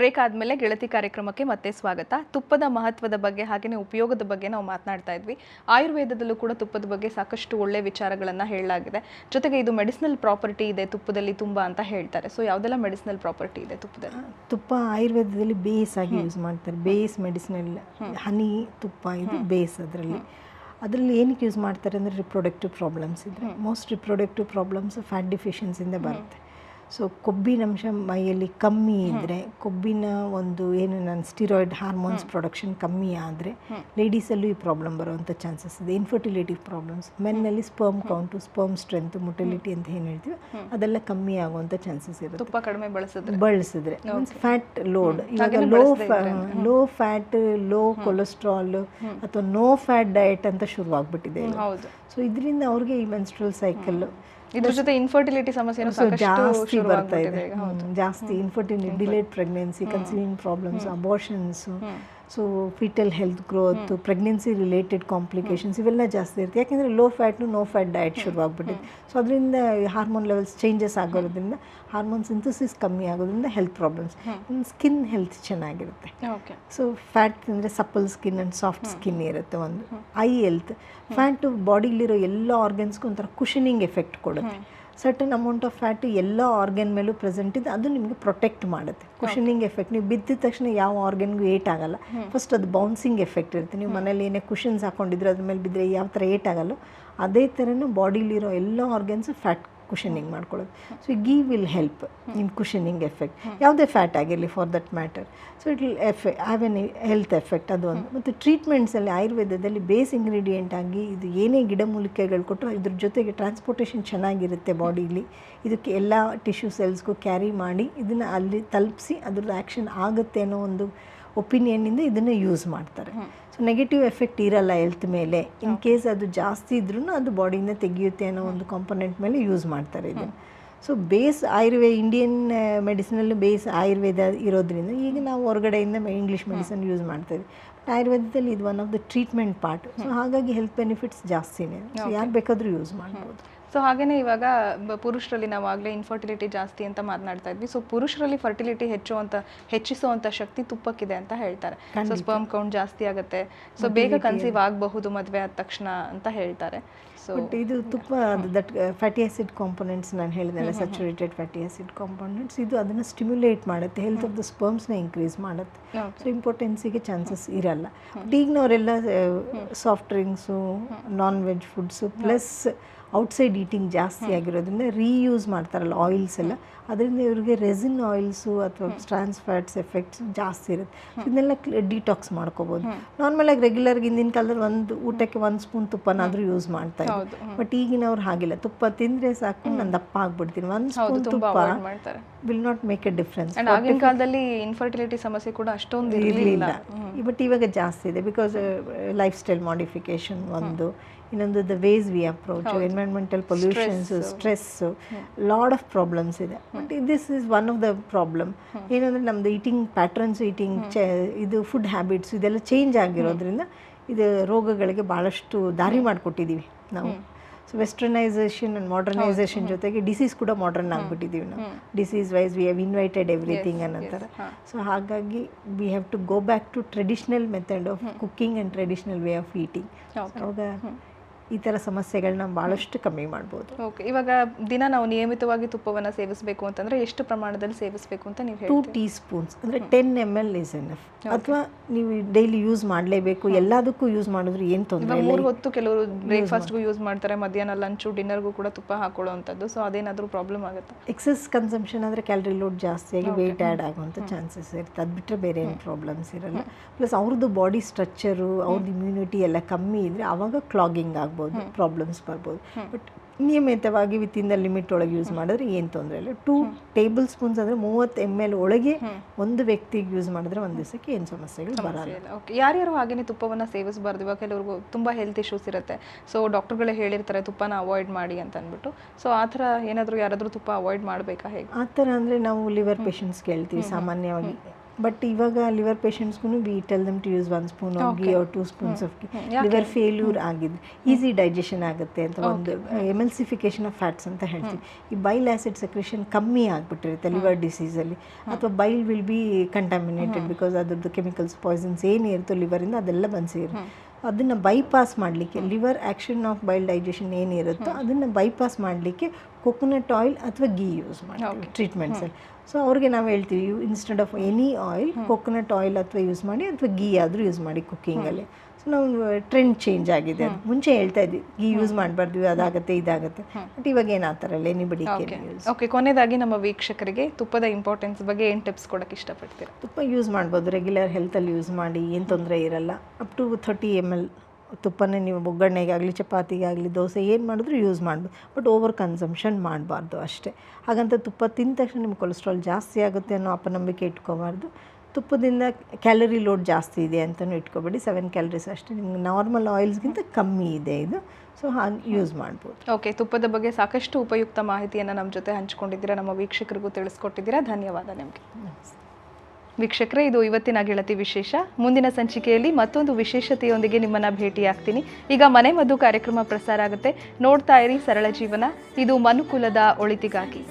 Break ಆದಮೇಲೆ ಗೆಳತಿ ಕಾರ್ಯಕ್ರಮಕ್ಕೆ ಮತ್ತೆ ಸ್ವಾಗತ. ತುಪ್ಪದ ಮಹತ್ವದ ಬಗ್ಗೆ ಹಾಗೆಯೇ ಉಪಯೋಗದ ಬಗ್ಗೆ ನಾವು ಮಾತನಾಡ್ತಾ ಇದ್ವಿ. ಆಯುರ್ವೇದದಲ್ಲೂ ಕೂಡ ತುಪ್ಪದ ಬಗ್ಗೆ ಸಾಕಷ್ಟು ಒಳ್ಳೆ ವಿಚಾರಗಳನ್ನು ಹೇಳಲಾಗಿದೆ. ಜೊತೆಗೆ ಇದು ಮೆಡಿಸಿನಲ್ ಪ್ರಾಪರ್ಟಿ ಇದೆ ತುಪ್ಪದಲ್ಲಿ ತುಂಬಾ ಅಂತ ಹೇಳ್ತಾರೆ. ಸೊ ಯಾವುದೆಲ್ಲ ಮೆಡಿಸಿನಲ್ ಪ್ರಾಪರ್ಟಿ ಇದೆ ತುಪ್ಪದಲ್ಲಿ? ತುಪ್ಪ ಆಯುರ್ವೇದದಲ್ಲಿ ಬೇಸ್ ಆಗಿ ಯೂಸ್ ಮಾಡ್ತಾರೆ. ಬೇಸ್ ಮೆಡಿಸಿನಲ್ ಹನಿ ತುಪ್ಪ ಇದು ಬೇಸ್. ಅದರಲ್ಲಿ ಏನಕ್ಕೆ ಯೂಸ್ ಮಾಡ್ತಾರೆ ಅಂದರೆ ರಿಪ್ರೊಡಕ್ಟಿವ್ ಪ್ರಾಬ್ಲಮ್ಸ್ ಇದ್ದರೆ, ಮೋಸ್ಟ್ ರಿಪ್ರೊಡಕ್ಟಿವ್ ಪ್ರಾಬ್ಲಮ್ಸ್ ಫ್ಯಾಟ್ ಡಿಫಿಷಿಯನ್ಸಿಂದ ಬರುತ್ತೆ. ಸೊ ಕೊಬ್ಬಿನಂಶ ಮೈಯಲ್ಲಿ ಕಮ್ಮಿ ಇದ್ದರೆ, ಕೊಬ್ಬಿನ ಒಂದು ಏನು ನಾನು ಸ್ಟಿರಾಯ್ಡ್ ಹಾರ್ಮೋನ್ಸ್ ಪ್ರೊಡಕ್ಷನ್ ಕಮ್ಮಿ ಆದರೆ ಲೇಡೀಸಲ್ಲೂ ಈ ಪ್ರಾಬ್ಲಮ್ ಬರುವಂಥ ಚಾನ್ಸಸ್ ಇದೆ. ಇನ್ಫರ್ಟಿಲಿಟಿ ಪ್ರಾಬ್ಲಮ್ಸ್, ಮೆನ್ನಲ್ಲಿ sperm count, sperm strength, motility ಅಂತ ಏನು ಹೇಳ್ತೀವಿ ಅದೆಲ್ಲ ಕಮ್ಮಿ ಆಗುವಂಥ ಚಾನ್ಸಸ್ ಇರುತ್ತೆ ತುಪ್ಪ ಕಡಿಮೆ ಬಳಸಿದ್ರೆ. ಫ್ಯಾಟ್ ಲೋಡ್, ಇವಾಗ ಲೋ ಫ್ಯಾಟ್, ಲೋ ಕೊಲೆಸ್ಟ್ರಾಲ್ ಅಥವಾ ನೋ ಫ್ಯಾಟ್ ಡಯಟ್ ಅಂತ ಶುರುವಾಗ್ಬಿಟ್ಟಿದೆ. ಸೊ ಇದರಿಂದ ಅವ್ರಿಗೆ ಈ ಮೆನ್ಸ್ಟ್ರಲ್ ಸೈಕಲ್, ಇದ್ರ ಜೊತೆ ಇನ್ಫರ್ಟಿಲಿಟಿ ಸಮಸ್ಯೆ ಜಾಸ್ತಿ ಬರ್ತಾ ಇದೆ. ಜಾಸ್ತಿ infertility, delayed pregnancy, conceiving problems, abortions, so foetal health growth, pregnancy related complications ಇವೆಲ್ಲ ಜಾಸ್ತಿ ಇರುತ್ತೆ. ಯಾಕೆಂದರೆ low fat no fat diet ಶುರುವಾಗ್ಬಿಟ್ಟಿದೆ. ಸೊ ಅದರಿಂದ ಹಾರ್ಮೋನ್ ಲೆವೆಲ್ಸ್ ಚೇಂಜಸ್ ಆಗೋದ್ರಿಂದ, ಹಾರ್ಮೋನ್ ಸಿಂಥಸಿಸ್ ಕಮ್ಮಿ ಆಗೋದ್ರಿಂದ ಹೆಲ್ತ್ ಪ್ರಾಬ್ಲಮ್ಸ್. ಸ್ಕಿನ್ ಹೆಲ್ತ್ ಚೆನ್ನಾಗಿರುತ್ತೆ. ಸೊ ಫ್ಯಾಟ್ ಅಂದರೆ supple skin and soft skin ಇರುತ್ತೆ. ಒಂದು ಐ ಹೆಲ್ತ್, ಫ್ಯಾಟು ಬಾಡಿಲಿರೋ ಎಲ್ಲ ಆರ್ಗನ್ಸ್ಗೂ ಒಂಥರ ಕುಷನಿಂಗ್ ಎಫೆಕ್ಟ್ ಕೊಡುತ್ತೆ. ಸರ್ಟನ್ ಅಮೌಂಟ್ ಆಫ್ ಫ್ಯಾಟು ಎಲ್ಲ ಆರ್ಗನ್ ಮೇಲೂ ಪ್ರೆಸೆಂಟ್ ಇದೆ, ಅದು ನಿಮಗೆ ಪ್ರೊಟೆಕ್ಟ್ ಮಾಡುತ್ತೆ. ಕುಷನಿಂಗ್ ಎಫೆಕ್ಟ್, ನೀವು ಬಿದ್ದ ತಕ್ಷಣ ಯಾವ ಆರ್ಗನ್ಗೂ ಏಟ್ ಆಗಲ್ಲ. ಫಸ್ಟ್ ಅದು ಬೌನ್ಸಿಂಗ್ ಎಫೆಕ್ಟ್ ಇರುತ್ತೆ. ನೀವು ಮನೇಲಿ ಏನೇ ಕುಷನ್ಸ್ ಹಾಕೊಂಡಿದ್ರೆ ಅದ್ರ ಮೇಲೆ ಬಿದ್ದರೆ ಯಾವ ಥರ ಏಟ್ ಆಗಲ್ಲ, ಅದೇ ಥರನೂ ಬಾಡಿಲಿರೋ ಎಲ್ಲ ಆರ್ಗನ್ಸು ಫ್ಯಾಟ್ ಕುಷನಿಂಗ್ ಮಾಡ್ಕೊಳ್ಳೋದು. So ghee will help in cushioning effect, ಯಾವುದೇ ಫ್ಯಾಟ್ ಆಗಿರಲಿ for that matter. So it will have an health effect, ಅದು ಒಂದು. ಮತ್ತು ಟ್ರೀಟ್ಮೆಂಟ್ಸಲ್ಲಿ ಆಯುರ್ವೇದದಲ್ಲಿ ಬೇಸ್ ಇಂಗ್ರೀಡಿಯೆಂಟ್ ಆಗಿ ಇದು ಏನೇ ಗಿಡಮೂಲಿಕೆಗಳು ಕೊಟ್ಟರು ಇದ್ರ ಜೊತೆಗೆ ಟ್ರಾನ್ಸ್ಪೋರ್ಟೇಷನ್ ಚೆನ್ನಾಗಿರುತ್ತೆ ಬಾಡಿಲಿ. ಇದಕ್ಕೆ ಎಲ್ಲ ಟಿಶ್ಯೂ ಸೆಲ್ಸ್ಗೂ ಕ್ಯಾರಿ ಮಾಡಿ ಇದನ್ನು ಅಲ್ಲಿ ತಲುಪಿಸಿ ಅದ್ರದ್ದು ಆ್ಯಕ್ಷನ್ ಆಗುತ್ತೆ ಅನ್ನೋ ಒಂದು ಒಪಿನಿಯನ್ನಿಂದ ಇದನ್ನು ಯೂಸ್ ಮಾಡ್ತಾರೆ. ಸೊ ನೆಗೆಟಿವ್ ಎಫೆಕ್ಟ್ ಇರಲ್ಲ ಹೆಲ್ತ್ ಮೇಲೆ. ಇನ್ ಕೇಸ್ ಅದು ಜಾಸ್ತಿ ಇದ್ರೂ ಅದು ಬಾಡಿಯಿಂದ ತೆಗೆಯುತ್ತೆ ಅನ್ನೋ ಒಂದು ಕಾಂಪೊನೆಂಟ್ ಮೇಲೆ ಯೂಸ್ ಮಾಡ್ತಾರೆ ಇದನ್ನು. ಸೊ ಬೇಸ್ ಆಯುರ್ವೇದ, ಇಂಡಿಯನ್ ಮೆಡಿಸಿನಲ್ಲಿ ಬೇಸ್ ಆಯುರ್ವೇದ ಇರೋದ್ರಿಂದ ಈಗ ನಾವು ಹೊರಗಡೆಯಿಂದ ಇಂಗ್ಲೀಷ್ ಮೆಡಿಸಿನ್ ಯೂಸ್ ಮಾಡ್ತಾಯಿದ್ವಿ. ಬಟ್ ಆಯುರ್ವೇದದಲ್ಲಿ ಇದು one of the treatment part. So ಹಾಗಾಗಿ ಹೆಲ್ತ್ ಬೆನಿಫಿಟ್ಸ್ ಜಾಸ್ತಿನೇ. ಸೊ ಯಾರು ಬೇಕಾದರೂ ಯೂಸ್ ಮಾಡ್ಬೋದು. ಸೊ ಹಾಗೆಯೇ ಇವಾಗ ಪುರುಷರಲ್ಲಿ ನಾವು ಆಗಲೇ ಇನ್ಫರ್ಟಿಲಿಟಿ ಜಾಸ್ತಿ ಅಂತ ಮಾತನಾಡ್ತಾ ಇದ್ವಿ. ಸೊ ಪುರುಷರಲ್ಲಿ ಫರ್ಟಿಲಿಟಿ ಹೆಚ್ಚಿಸುವಂಥ ಶಕ್ತಿ ತುಪ್ಪಕ್ಕಿದೆ ಅಂತ ಹೇಳ್ತಾರೆ. ಸೊ ಸ್ಪರ್ಮ್ ಕೌಂಟ್ ಜಾಸ್ತಿ ಆಗುತ್ತೆ, ಸೊ ಬೇಗ ಕನ್ಸೀವ್ ಆಗಬಹುದು ಮದುವೆ ಆದ ತಕ್ಷಣ ಅಂತ ಹೇಳ್ತಾರೆ. ಸೊ ಇದು ತುಪ್ಪ ದಟ್ ಫ್ಯಾಟಿ ಆಸಿಡ್ ಕಾಂಪೊನೆಂಟ್ಸ್ ನಾನು ಹೇಳಿದೆ, ಸ್ಯಾಚುರೇಟೆಡ್ ಫ್ಯಾಟಿ ಆಸಿಡ್ ಕಾಂಪೊನೆಂಟ್ಸ್, ಇದು ಅದನ್ನು ಸ್ಟಿಮ್ಯುಲೇಟ್ ಮಾಡುತ್ತೆ, ಹೆಲ್ತ್ ಆಫ್ ದ ಸ್ಪರ್ಮ್ಸ್ನ ಇಂಕ್ರೀಸ್ ಮಾಡುತ್ತೆ. ಸೊ ಇಂಪಾರ್ಟೆನ್ಸಿಗೆ ಚಾನ್ಸಸ್ ಇರಲ್ಲ. ಬಟ್ ಈಗಿನವರೆಲ್ಲ soft drinks, non veg foods plus outside eating ಜಾಸ್ತಿ ಆಗಿರೋದ್ರಿಂದ ರೀಯೂಸ್ ಮಾಡ್ತಾರಲ್ಲ ಆಯಿಲ್ಸ್ ಎಲ್ಲ, ಅದರಿಂದ ಇವ್ರಿಗೆ ರೆಸಿನ್ ಆಯಿಲ್ಸು ಅಥವಾ ಟ್ರಾನ್ಸ್ ಫ್ಯಾಟ್ಸ್ ಎಫೆಕ್ಟ್ಸ್ ಜಾಸ್ತಿ ಇರುತ್ತೆ. ಇದನ್ನೆಲ್ಲ ಡಿಟಾಕ್ಸ್ ಮಾಡ್ಕೋಬೋದು. ನಾರ್ಮಲಾಗಿ ರೆಗ್ಯುಲರ್ಗೆ ಹಿಂದಿನ ಕಾಲದಲ್ಲಿ ಒಂದು ಊಟಕ್ಕೆ 1 ಸ್ಪೂನ್ ತುಪ್ಪನಾದರೂ ಯೂಸ್ ಮಾಡ್ತಾ ಇದ್ರು. ಬಟ್ ಈಗಿನವ್ರು ಹಾಗಿಲ್ಲ, ತುಪ್ಪ ತಿಂದರೆ ಸಾಕು ನಾನು ದಪ್ಪ ಆಗ್ಬಿಡ್ತೀನಿ, 1 ಸ್ಪೂನ್ ತುಪ್ಪ will not make A difference. ಆಗಿನ ಕಾಲದಲ್ಲಿ ಇನ್ಫರ್ಟಿಲಿಟಿ ಸಮಸ್ಯೆ ಕೂಡ ಅಷ್ಟೊಂದು ಇರಲಿಲ್ಲ, ಬಟ್ ಇವಾಗ ಜಾಸ್ತಿ ಇದೆ. ಬಿಕಾಸ್ ಲೈಫ್ ಸ್ಟೈಲ್ ಮಾಡಿಫಿಕೇಶನ್ ಒಂದು, ಇನ್ನೊಂದು the ways we approach, environmental pollutions, stress, lot of problems ಇದೆ. But this is one of the problem. ಏನಂದರೆ ನಮ್ಮದು ಈಟಿಂಗ್ ಪ್ಯಾಟ್ರನ್ಸ್, ಇದು ಫುಡ್ ಹ್ಯಾಬಿಟ್ಸ್ ಇದೆಲ್ಲ ಚೇಂಜ್ ಆಗಿರೋದ್ರಿಂದ ಇದು ರೋಗಗಳಿಗೆ ಭಾಳಷ್ಟು ದಾರಿ ಮಾಡಿಕೊಟ್ಟಿದ್ದೀವಿ ನಾವು. ಸೊ ವೆಸ್ಟರ್ನೈಸೇಷನ್ ಆ್ಯಂಡ್ ಮಾಡರ್ನೈಸೇಷನ್ ಜೊತೆಗೆ ಡಿಸೀಸ್ ಕೂಡ ಮಾಡರ್ನ್ ಆಗಿಬಿಟ್ಟಿದ್ದೀವಿ ನಾವು. Disease wise we have invited everything ಅನ್ನೋಂಥರ. ಸೊ ಹಾಗಾಗಿ we have to go back to traditional method of cooking and traditional way of eating. ಅವಾಗ ಈ ಥರ ಸಮಸ್ಯೆಗಳನ್ನ ಭಾಳಷ್ಟು ಕಮ್ಮಿ ಮಾಡ್ಬೋದು. ಓಕೆ, ಇವಾಗ ದಿನ ನಾವು ನಿಯಮಿತವಾಗಿ ತುಪ್ಪವನ್ನು ಸೇವಿಸಬೇಕು ಅಂತಂದರೆ ಎಷ್ಟು ಪ್ರಮಾಣದಲ್ಲಿ ಸೇವಿಸಬೇಕು ಅಂತ ನೀವು 2 ಟೀಸ್ಪೂನ್ಸ್ ಅಂದರೆ 10 ml ಇಸ್ ಎನಫ್. ಅಥವಾ ನೀವು ಡೈಲಿ ಯೂಸ್ ಮಾಡಲೇಬೇಕು, ಎಲ್ಲದಕ್ಕೂ ಯೂಸ್ ಮಾಡಿದ್ರೆ ಏನು ತೊಂದರೆ ಇಲ್ಲ. 3 ಹೊತ್ತು ಕೆಲವರು ಬ್ರೇಕ್ಫಾಸ್ಟ್ಗೂ ಯೂಸ್ ಮಾಡ್ತಾರೆ, ಮಧ್ಯಾಹ್ನ ಲಂಚು ಡಿನ್ನರ್ಗೂ ಕೂಡ ತುಪ್ಪ ಹಾಕೊಳ್ಳೋವಂಥದ್ದು. ಸೊ ಅದೇನಾದರೂ ಪ್ರಾಬ್ಲಮ್ ಆಗುತ್ತೆ? ಎಕ್ಸಸ್ ಕನ್ಸಂಪ್ಷನ್ ಆದರೆ ಕ್ಯಾಲರಿ ಲೋಡ್ ಜಾಸ್ತಿಯಾಗಿ ವೆಯ್ಟ್ ಆ್ಯಡ್ ಆಗುವಂಥ ಚಾನ್ಸಸ್ ಇರುತ್ತೆ. ಅದು ಬಿಟ್ಟರೆ ಬೇರೆ ಏನು ಪ್ರಾಬ್ಲಮ್ಸ್ ಇರಲ್ಲ. ಪ್ಲಸ್ ಅವ್ರದ್ದು ಬಾಡಿ ಸ್ಟ್ರಕ್ಚರು, ಅವ್ರದ್ದು ಇಮ್ಯುನಿಟಿ ಎಲ್ಲ ಕಮ್ಮಿ ಇದ್ದರೆ ಆವಾಗ ಕ್ಲಾಗಿಂಗ್ ಆಗ್ಬೋದು, ಪ್ರಾಬ್ಲಮ್ಸ್ ಬರ್ಬೋದು. ಬಟ್ ನಿಯಮಿತವಾಗಿ ವಿತಿನ್ ದ ಲಿಮಿಟ್ ಒಳಗೆ ಯೂಸ್ ಮಾಡಿದ್ರೆ ಏನು ತೊಂದರೆ ಇಲ್ಲ. 2 ಟೇಬಲ್ ಸ್ಪೂನ್ಸ್ ಅಂದರೆ 30 ml ಒಳಗೆ ಒಂದು ವ್ಯಕ್ತಿಗೆ ಯೂಸ್ ಮಾಡಿದ್ರೆ ಒಂದು ದಿವಸಕ್ಕೆ ಏನು ಸಮಸ್ಯೆಗಳು ಬರಲ್ಲ. ಓಕೆ, ಯಾರ್ಯಾರು ಹಾಗೇನೆ ತುಪ್ಪವನ್ನು ಸೇವಿಸಬಾರ್ದು? ಇವಾಗ ಕೆಲವ್ರಿಗೂ ತುಂಬ ಹೆಲ್ತ್ ಇಶ್ಯೂಸ್ ಇರುತ್ತೆ. ಸೊ ಡಾಕ್ಟರ್ಗಳೇ ಹೇಳಿರ್ತಾರೆ ತುಪ್ಪನ ಅವಾಯ್ಡ್ ಮಾಡಿ ಅಂತ ಅಂದ್ಬಿಟ್ಟು. ಸೊ ಆ ಥರ ಏನಾದರೂ ಯಾರಾದರೂ ತುಪ್ಪ ಅವಾಯ್ಡ್ ಮಾಡಬೇಕಾ, ಹೇಗೆ? ಆ ಥರ ಅಂದರೆ ನಾವು ಲಿವರ್ ಪೇಷಂಟ್ಸ್ ಕೇಳ್ತೀವಿ ಸಾಮಾನ್ಯವಾಗಿ. ಬಟ್ ಇವಾಗ ಲಿವರ್ ಪೇಷಂಟ್ಸ್ಗೂ we tell them to use 1 spoon of ghee or 2 spoons of ghee. Liver failure ಆಗಿದೆ, ಈಸಿ ಡೈಜೆಷನ್ ಆಗುತ್ತೆ ಅಂತ ಒಂದು ಎಮಲ್ಸಿಫಿಕೇಶನ್ ಆಫ್ ಫ್ಯಾಟ್ಸ್ ಅಂತ ಹೇಳ್ತೀವಿ. ಈ ಬೈಲ್ ಆ್ಯಸಿಡ್ ಸೆಕ್ರೇಷನ್ ಕಮ್ಮಿ ಆಗಿಬಿಟ್ಟಿರುತ್ತೆ ಲಿವರ್ ಡಿಸೀಸಲ್ಲಿ, ಅಥವಾ bile will be contaminated because ಅದ್ರದ್ದು ಕೆಮಿಕಲ್ಸ್ ಪಾಯ್ಸನ್ಸ್ ಏನಿರುತ್ತೋ ಲಿವರಿಂದ ಅದೆಲ್ಲ ಬಂದು ಸೇರುತ್ತೆ. ಅದನ್ನು ಬೈಪಾಸ್ ಮಾಡಲಿಕ್ಕೆ liver action of bile digestion ಏನಿರುತ್ತೋ ಅದನ್ನು ಬೈಪಾಸ್ ಮಾಡಲಿಕ್ಕೆ ಕೊಕೊನಟ್ ಆಯಿಲ್ ಅಥವಾ ಗೀ ಯೂಸ್ ಮಾಡ್ತೀವಿ ಟ್ರೀಟ್ಮೆಂಟ್ಸಲ್ಲಿ. ಸೊ ಅವ್ರಿಗೆ ನಾವು ಹೇಳ್ತೀವಿ instead of any oil coconut oil ಅಥವಾ ಯೂಸ್ ಮಾಡಿ ಅಥವಾ ಗೀ ಆದರೂ ಯೂಸ್ ಮಾಡಿ ಕುಕ್ಕಿಂಗಲ್ಲಿ. ಸೊ ನಾವು ಟ್ರೆಂಡ್ ಚೇಂಜ್ ಆಗಿದೆ. ಅದು ಮುಂಚೆ ಹೇಳ್ತಾ ಇದ್ವಿ ಗೀ ಯೂಸ್ ಮಾಡಬಾರ್ದು, ಅದಾಗುತ್ತೆ ಇದಾಗುತ್ತೆ, ಬಟ್ ಇವಾಗ ಏನು ಆ ಥರ ಅಲ್ಲ, ಎನಿಬಡಿ ಕ್ಯಾನ್ ಯೂಸ್. ಓಕೆ, ಕೊನೆಯದಾಗಿ ನಮ್ಮ ವೀಕ್ಷಕರಿಗೆ ತುಪ್ಪದ ಇಂಪಾರ್ಟೆನ್ಸ್ ಬಗ್ಗೆ ಏನು ಟಿಪ್ಸ್ ಕೊಡೋಕ್ಕೆ ಇಷ್ಟಪಡ್ತೀರಾ? ತುಪ್ಪ ಯೂಸ್ ಮಾಡ್ಬೋದು, ರೆಗ್ಯುಲರ್ ಹೆಲ್ತಲ್ಲಿ ಯೂಸ್ ಮಾಡಿ, ಏನು ತೊಂದರೆ ಇರಲ್ಲ. ಅಪ್ ಟು 30 ml ತುಪ್ಪನೇ ನೀವು ಒಗ್ಗರಣೆಗಾಗಲಿ ಚಪಾತಿಗಾಗಲಿ ದೋಸೆ ಏನು ಮಾಡಿದ್ರು ಯೂಸ್ ಮಾಡ್ಬೋದು, ಬಟ್ ಓವರ್ ಕನ್ಸಂಪ್ಷನ್ ಮಾಡಬಾರ್ದು ಅಷ್ಟೇ. ಹಾಗಂತ ತುಪ್ಪ ತಿಂದ ತಕ್ಷಣ ನಿಮ್ಗೆ ಕೊಲೆಸ್ಟ್ರಾಲ್ ಜಾಸ್ತಿ ಆಗುತ್ತೆ ಅನ್ನೋ ಅಪನಂಬಿಕೆ ಇಟ್ಕೋಬಾರ್ದು. ತುಪ್ಪದಿಂದ ಕ್ಯಾಲರಿ ಲೋಡ್ ಜಾಸ್ತಿ ಇದೆ ಅಂತಲೂ ಇಟ್ಕೋಬೇಡಿ, 7 ಕ್ಯಾಲರೀಸ್ ಅಷ್ಟೇ, ನಿಮ್ಗೆ ನಾರ್ಮಲ್ ಆಯಿಲ್ಸ್ಗಿಂತ ಕಮ್ಮಿ ಇದೆ ಇದು. ಸೊ ಹಾಗೆ ಯೂಸ್ ಮಾಡ್ಬೋದು. ಓಕೆ, ತುಪ್ಪದ ಬಗ್ಗೆ ಸಾಕಷ್ಟು ಉಪಯುಕ್ತ ಮಾಹಿತಿಯನ್ನು ನಮ್ಮ ಜೊತೆ ಹಂಚ್ಕೊಂಡಿದ್ದೀರಾ, ನಮ್ಮ ವೀಕ್ಷಕರಿಗೂ ತಿಳಿಸ್ಕೊಟ್ಟಿದ್ದೀರಾ. ಧನ್ಯವಾದ ನಿಮಗೆ. ವೀಕ್ಷಕರೇ, ಇದು ಇವತ್ತಿನ ಗೆಳತಿ ವಿಶೇಷ. ಮುಂದಿನ ಸಂಚಿಕೆಯಲ್ಲಿ ಮತ್ತೊಂದು ವಿಶೇಷತೆಯೊಂದಿಗೆ ನಿಮ್ಮನ್ನು ಭೇಟಿಯಾಗ್ತೀನಿ. ಈಗ ಮನೆ ಮದ್ದು ಕಾರ್ಯಕ್ರಮ ಪ್ರಸಾರ ಆಗುತ್ತೆ, ನೋಡ್ತಾ ಇರಿ ಸರಳ ಜೀವನ. ಇದು ಮನುಕುಲದ ಒಳಿತಿಗಾಗಿ.